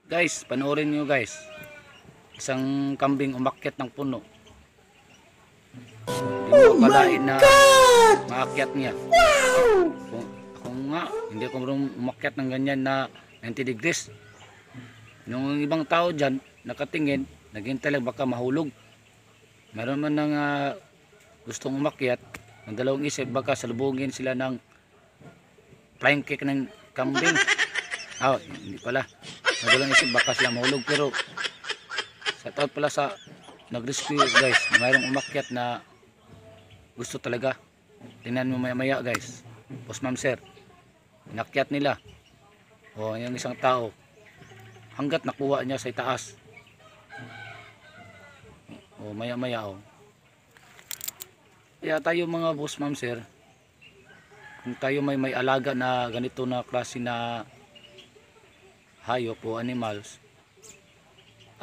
Guys, panoorin nyo guys. Isang kambing umakyat ng puno. Hindi mo akalain na maakyat niya. Ako nga, hindi ako marunong umakyat ng ganyan na 90 degrees. Yung ibang tao dyan, nakatingin, naghintay lang baka mahulog. Meron man nang gustong umakyat, ang dalawang isip, baka salubungin sila ng flying kick ng kambing. Hindi pala. Ang dalawang isip, baka sila mahulog. Pero sa taot pala sa nag-rescue guys, mayroong umakyat na gusto talaga. Tingnan mo maya guys. Boss Ma'am Sir, inakyat nila. Yung isang tao, hanggat nakuha niya sa itaas. Maya kaya tayo mga Boss Ma'am Sir, kung tayo may alaga na ganito na klase na hayop o animals,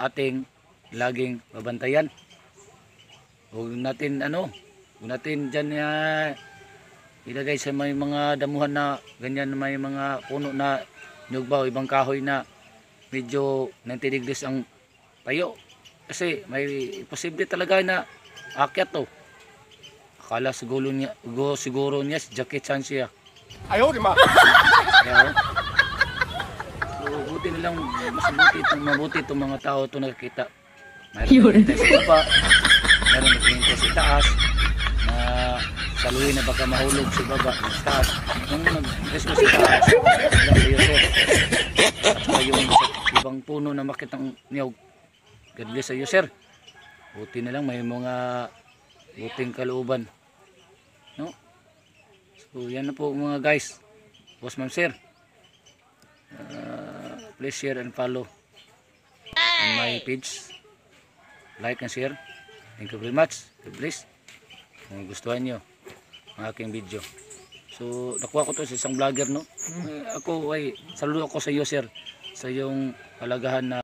ating laging babantayan. Huwag natin dyan ilagay sa may mga damuhan na ganyan, may mga puno na nyug ba o ibang kahoy na medyo 90 degrees ang tayo. Kasi may posible talaga na akyat to. Akala siguro niya si Jackie Chan siya. Ayaw di ma. So, buti nilang mabuti itong mga tao ito nakikita. Mayroon naghihintay sa baba, mayroon naghihintay sa taas, na saluhin na baka mahulog sa baba, sa taas. Nung nag-rescue sa taas, wala sa iyo sir. At saka yung ibang puno na makitang niyog, God bless sa iyo sir. Buti na lang may mga buting kalooban. No? So yan na po mga guys. Boss Ma'am Sir. Please share and follow on my page. Like and share. Thank you very much. God bless. Kung gustuhan nyo ang aking video. So nakuha ko to sa isang vlogger, no? Ako ay saludo ako sa iyo sir, sa iyong palagahan na